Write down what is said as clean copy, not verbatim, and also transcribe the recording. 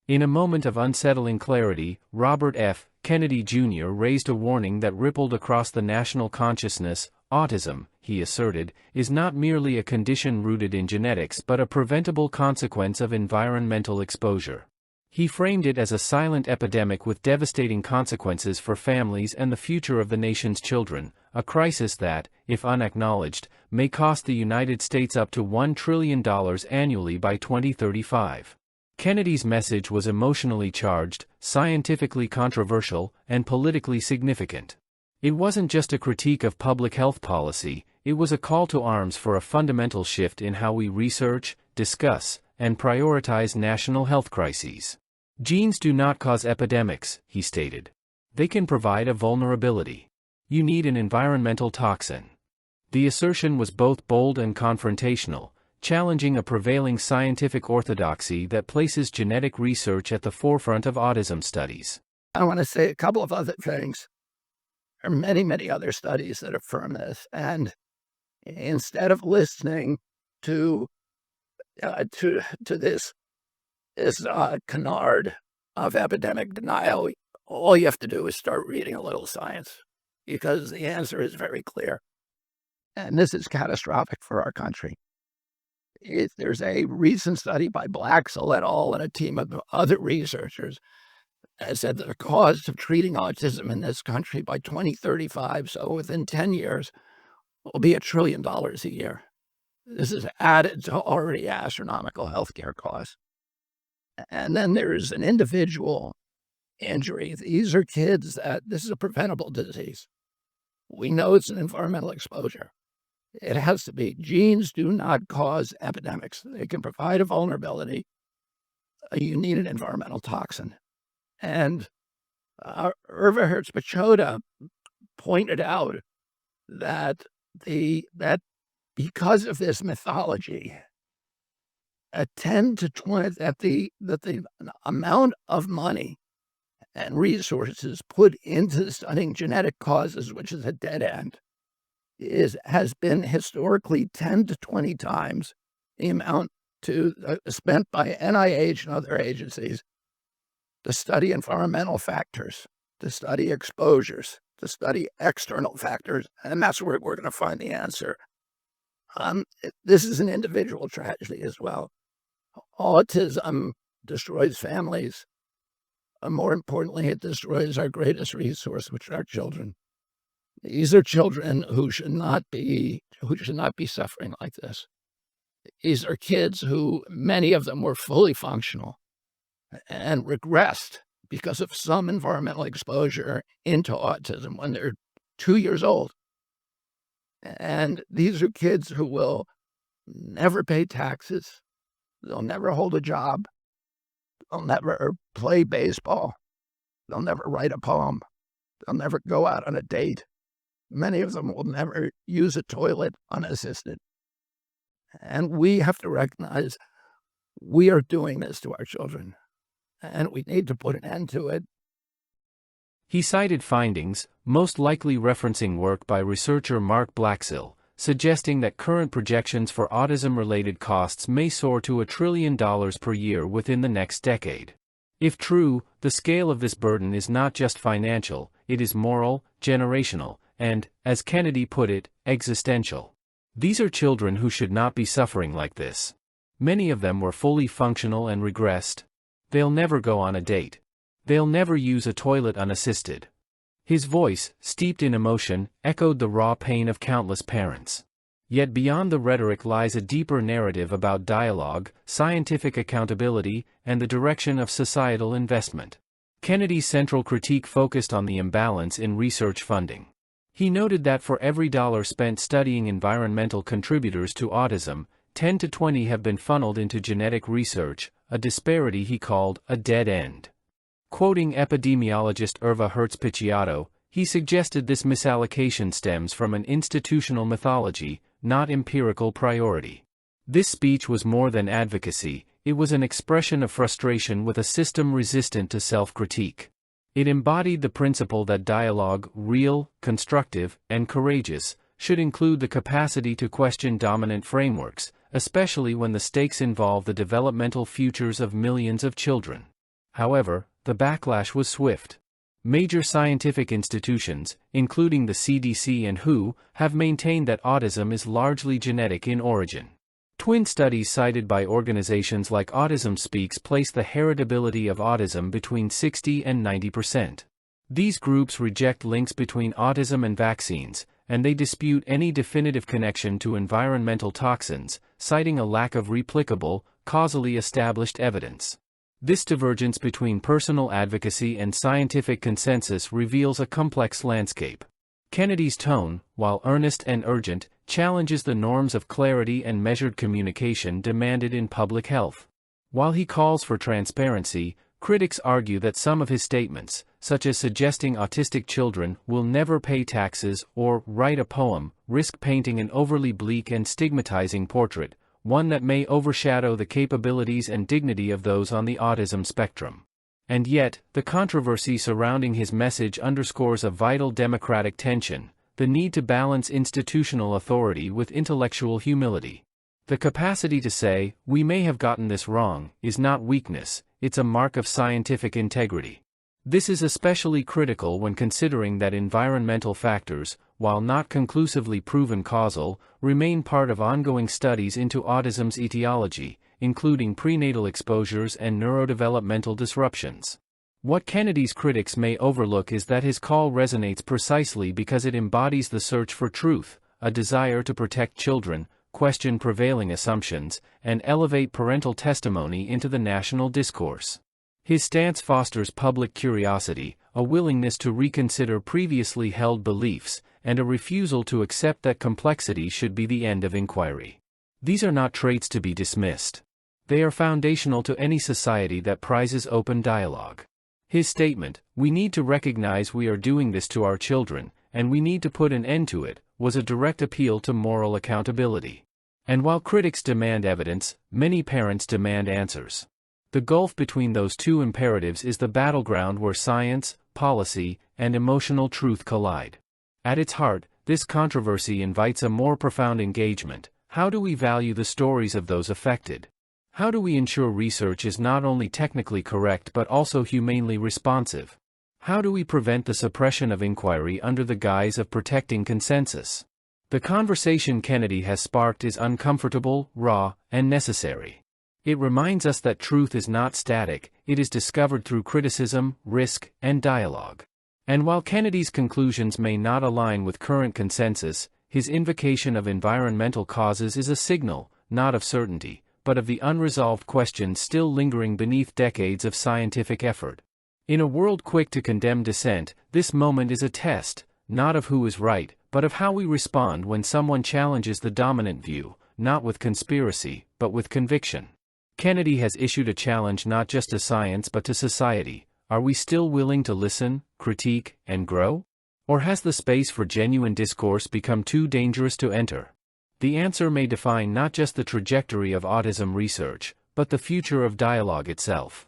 In a moment of unsettling clarity, Robert F. Kennedy Jr. raised a warning that rippled across the national consciousness. Autism, he asserted, is not merely a condition rooted in genetics but a preventable consequence of environmental exposure. He framed it as a silent epidemic with devastating consequences for families and the future of the nation's children, a crisis that, if unacknowledged, may cost the United States up to $1 trillion annually by 2035. Kennedy's message was emotionally charged, scientifically controversial, and politically significant. It wasn't just a critique of public health policy, it was a call to arms for a fundamental shift in how we research, discuss, and prioritize national health crises. Genes do not cause epidemics, he stated. They can provide a vulnerability. You need an environmental toxin. The assertion was both bold and confrontational, challenging a prevailing scientific orthodoxy that places genetic research at the forefront of autism studies. I want to say a couple of other things. There are many, many other studies that affirm this, and instead of listening to this canard of epidemic denial, all you have to do is start reading a little science, because the answer is very clear. And this is catastrophic for our country. There's a recent study by Blaxell et al. And a team of other researchers that said that the cost of treating autism in this country by 2035, so within 10 years, will be $1 trillion a year. This is added to already astronomical healthcare costs. And then there's an individual injury. These are kids this is a preventable disease. We know it's an environmental exposure. It has to be. Genes do not cause epidemics. They can provide a vulnerability. You need an environmental toxin. And Irva Hertz-Pachoda pointed out that because of this mythology, that the amount of money and resources put into studying genetic causes, which is a dead end, has been historically 10 to 20 times the amount spent by NIH and other agencies to study environmental factors, to study exposures, to study external factors, and that's where we're going to find the answer. This is an individual tragedy as well. Autism destroys families. More importantly, it destroys our greatest resource, which are our children. These are children who should not be suffering like this. These are kids who, many of them were fully functional and regressed because of some environmental exposure into autism when they're 2 years old. And these are kids who will never pay taxes. They'll never hold a job. They'll never play baseball. They'll never write a poem. They'll never go out on a date. Many of them will never use a toilet unassisted. And we have to recognize we are doing this to our children, and we need to put an end to it. He cited findings, most likely referencing work by researcher Mark Blaxell, suggesting that current projections for autism-related costs may soar to $1 trillion per year within the next decade. If true, the scale of this burden is not just financial, it is moral, generational, and, as Kennedy put it, existential. These are children who should not be suffering like this. Many of them were fully functional and regressed. They'll never go on a date. They'll never use a toilet unassisted. His voice, steeped in emotion, echoed the raw pain of countless parents. Yet beyond the rhetoric lies a deeper narrative about dialogue, scientific accountability, and the direction of societal investment. Kennedy's central critique focused on the imbalance in research funding. He noted that for every dollar spent studying environmental contributors to autism, 10 to 20 have been funneled into genetic research, a disparity he called a dead end. Quoting epidemiologist Irva Hertz-Pachoda, he suggested this misallocation stems from an institutional mythology, not empirical priority. This speech was more than advocacy, it was an expression of frustration with a system resistant to self-critique. It embodied the principle that dialogue, real, constructive, and courageous, should include the capacity to question dominant frameworks, especially when the stakes involve the developmental futures of millions of children. However, the backlash was swift. Major scientific institutions, including the CDC and WHO, have maintained that autism is largely genetic in origin. Twin studies cited by organizations like Autism Speaks place the heritability of autism between 60 and 90%. These groups reject links between autism and vaccines, and they dispute any definitive connection to environmental toxins, citing a lack of replicable, causally established evidence. This divergence between personal advocacy and scientific consensus reveals a complex landscape. Kennedy's tone, while earnest and urgent, challenges the norms of clarity and measured communication demanded in public health. While he calls for transparency, critics argue that some of his statements, such as suggesting autistic children will never pay taxes or write a poem, risk painting an overly bleak and stigmatizing portrait, one that may overshadow the capabilities and dignity of those on the autism spectrum. And yet, the controversy surrounding his message underscores a vital democratic tension: the need to balance institutional authority with intellectual humility. The capacity to say, "We may have gotten this wrong," is not weakness, it's a mark of scientific integrity. This is especially critical when considering that environmental factors, while not conclusively proven causal, remain part of ongoing studies into autism's etiology, including prenatal exposures and neurodevelopmental disruptions. What Kennedy's critics may overlook is that his call resonates precisely because it embodies the search for truth, a desire to protect children, question prevailing assumptions, and elevate parental testimony into the national discourse. His stance fosters public curiosity, a willingness to reconsider previously held beliefs, and a refusal to accept that complexity should be the end of inquiry. These are not traits to be dismissed. They are foundational to any society that prizes open dialogue. His statement, "We need to recognize we are doing this to our children, and we need to put an end to it," was a direct appeal to moral accountability. And while critics demand evidence, many parents demand answers. The gulf between those two imperatives is the battleground where science, policy, and emotional truth collide. At its heart, this controversy invites a more profound engagement. How do we value the stories of those affected? How do we ensure research is not only technically correct but also humanely responsive? How do we prevent the suppression of inquiry under the guise of protecting consensus? The conversation Kennedy has sparked is uncomfortable, raw, and necessary. It reminds us that truth is not static, it is discovered through criticism, risk, and dialogue. And while Kennedy's conclusions may not align with current consensus, his invocation of environmental causes is a signal, not of certainty, but of the unresolved questions still lingering beneath decades of scientific effort. In a world quick to condemn dissent, this moment is a test, not of who is right, but of how we respond when someone challenges the dominant view, not with conspiracy, but with conviction. Kennedy has issued a challenge not just to science but to society. Are we still willing to listen, critique, and grow? Or has the space for genuine discourse become too dangerous to enter? The answer may define not just the trajectory of autism research, but the future of dialogue itself.